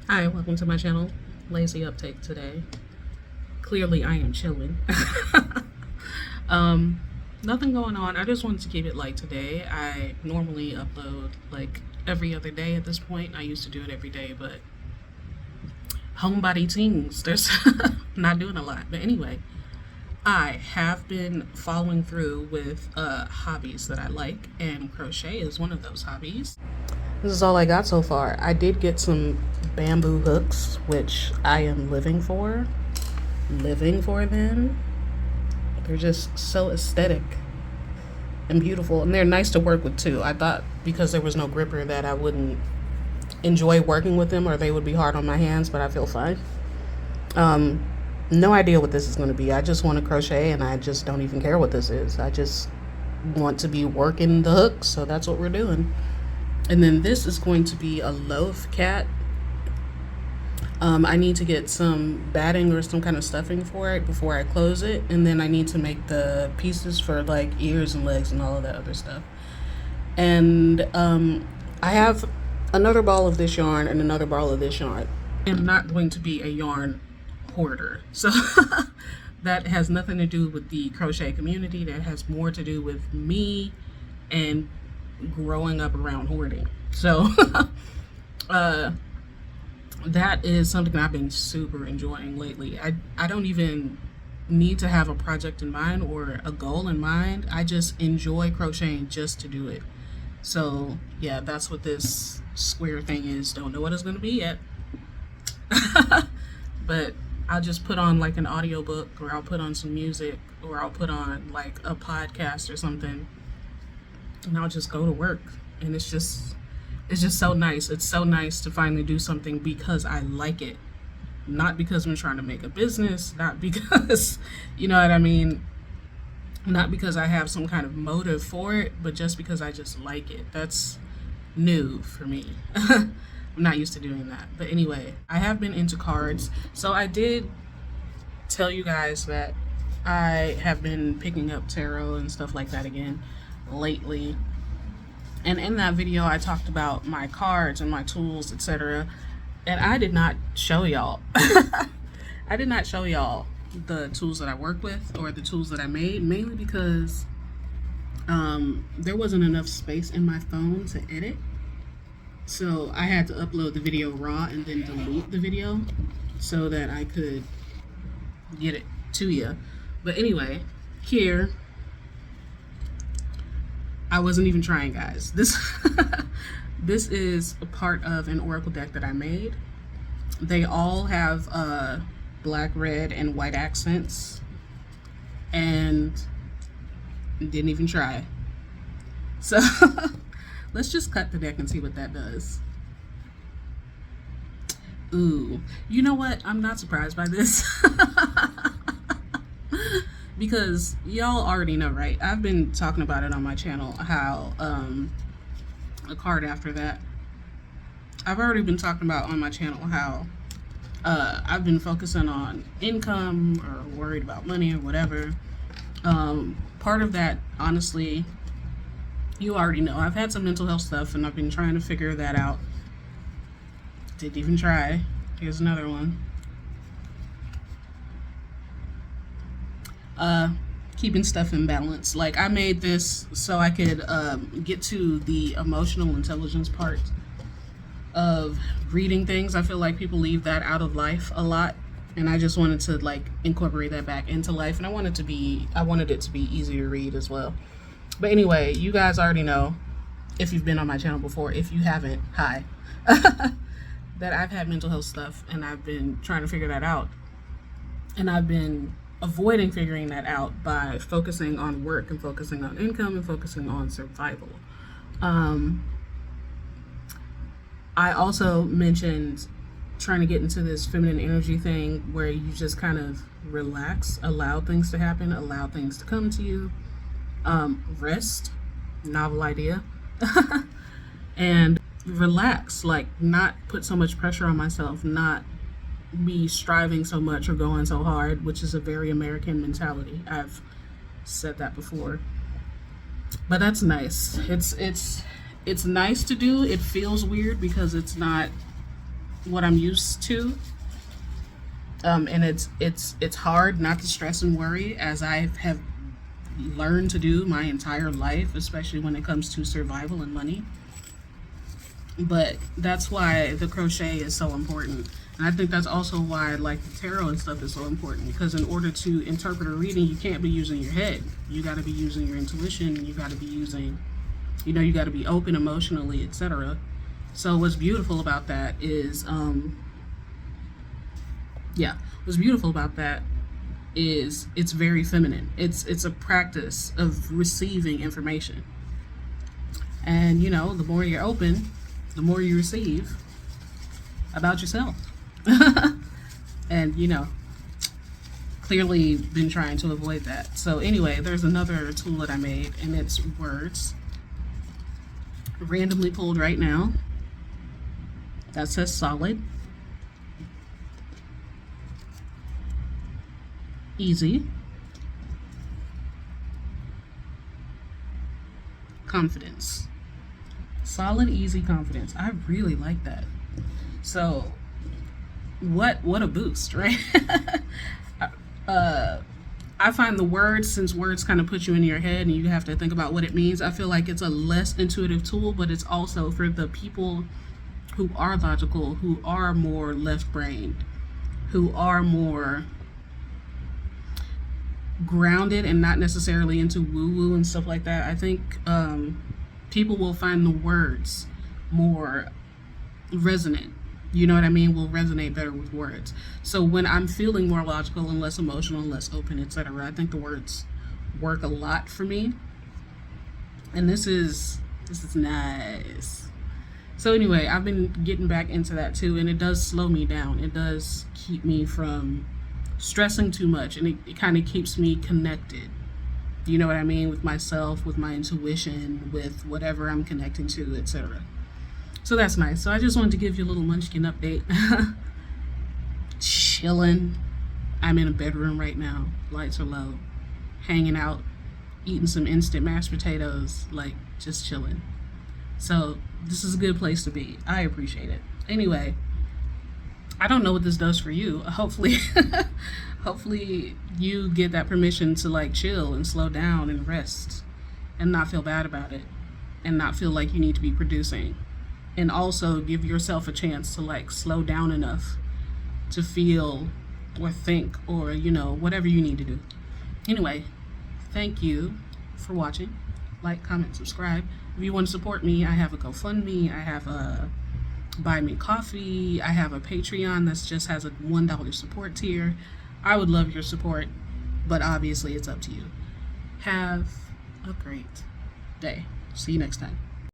Hi, welcome to my channel. Lazy uptake today. Clearly, I am chilling. um, Nothing going on. I just wanted to keep it light today. I normally upload like every other day at this point. I used to do it every day, but homebody things. There's not doing a lot. But anyway, I have been following through with hobbies that I like, and crochet is one of those hobbies. This is all I got so far. I did get some bamboo hooks, which I am living for. Living for them. They're just so aesthetic and beautiful, and they're nice to work with too. I thought because there was no gripper that I wouldn't enjoy working with them or they would be hard on my hands, but I feel fine. No idea what this is going to be. I just want to crochet and I just don't even care what this is. I just want to be working the hooks, so that's what we're doing. And then this is going to be a loaf cat. I need to get some batting or some kind of stuffing for it before I close it, and then I need to make the pieces for like ears and legs and all of that other stuff. And I have another ball of this yarn and another ball of this yarn. I'm not going to be a yarn hoarder, so that has nothing to do with the crochet community. That has more to do with me and growing up around hoarding. So that is something I've been super enjoying lately. I don't even need to have a project in mind or a goal in mind. I just enjoy crocheting just to do it. So yeah, that's what this square thing is. Don't know what it's going to be yet. But I'll just put on like an audiobook, or I'll put on some music, or I'll put on like a podcast or something, and I'll just go to work. And it's just so nice. It's so nice to finally do something because I like it. Not because I'm trying to make a business, not because, you know what I mean? Not because I have some kind of motive for it, but just because I just like it. That's new for me. I'm not used to doing that. But anyway, I have been into cards. So I did tell you guys that I have been picking up tarot and stuff like that again lately. And in that video, I talked about my cards and my tools, etc. And I did not show y'all. I did not show y'all the tools that I work with or the tools that I made, mainly because there wasn't enough space in my phone to edit. So I had to upload the video raw and then delete the video so that I could get it to you. But anyway, here, I wasn't even trying, guys. This is a part of an oracle deck that I made. They all have black, red, and white accents, and didn't even try. So let's just cut the deck and see what that does. Ooh, you know what? I'm not surprised by this. Because y'all already know, right? I've been talking about it on my channel, how a card after that. I've already been talking about on my channel how I've been focusing on income or worried about money or whatever. Part of that, honestly, you already know. I've had some mental health stuff and I've been trying to figure that out. Didn't even try. Here's another one. Keeping stuff in balance. Like, I made this so I could get to the emotional intelligence part of reading things. I feel like people leave that out of life a lot, and I just wanted to like incorporate that back into life, and I wanted it to be easy to read as well. But anyway, you guys already know, if you've been on my channel before. If you haven't, hi. That I've had mental health stuff and I've been trying to figure that out, and I've been avoiding figuring that out by focusing on work and focusing on income and focusing on survival. I also mentioned trying to get into this feminine energy thing where you just kind of relax, allow things to happen, allow things to come to you. Rest, novel idea. And relax, like not put so much pressure on myself, not be striving so much or going so hard, which is a very American mentality. I've said that before, but that's nice. It's nice to do. It feels weird because it's not what I'm used to. And it's hard not to stress and worry, as I have learned to do my entire life, especially when it comes to survival and money. But that's why the crochet is so important. And I think that's also why like the tarot and stuff is so important, because in order to interpret a reading, you can't be using your head. You got to be using your intuition. You got to be using, you got to be open emotionally, etc. So what's beautiful about that is, what's beautiful about that is it's very feminine. It's a practice of receiving information. And the more you're open, the more you receive about yourself. And clearly been trying to avoid that. So anyway, there's another tool that I made, and it's words randomly pulled right now that says solid, easy, confidence. Solid, easy, confidence. I really like that. So what a boost, right? I find the words, since words kind of put you in your head and you have to think about what it means, I feel like it's a less intuitive tool, but it's also for the people who are logical, who are more left-brained, who are more grounded and not necessarily into woo-woo and stuff like that. I think people will find the words more resonant. You know what I mean? Will resonate better with words. So when I'm feeling more logical and less emotional and less open, etc., I think the words work a lot for me. And this is nice. So anyway, I've been getting back into that too, and it does slow me down. It does keep me from stressing too much, and it kind of keeps me connected. You know what I mean? With myself, with my intuition, with whatever I'm connecting to, etc. So that's nice. So I just wanted to give you a little munchkin update. Chilling. I'm in a bedroom right now. Lights are low. Hanging out. Eating some instant mashed potatoes. Like, just chilling. So this is a good place to be. I appreciate it. Anyway, I don't know what this does for you. Hopefully, hopefully you get that permission to like chill and slow down and rest and not feel bad about it and not feel like you need to be producing. And also give yourself a chance to like slow down enough to feel or think or, whatever you need to do. Anyway, thank you for watching. Like, comment, subscribe. If you want to support me, I have a GoFundMe. I have a Buy Me Coffee. I have a Patreon that just has a $1 support tier. I would love your support, but obviously it's up to you. Have a great day. See you next time.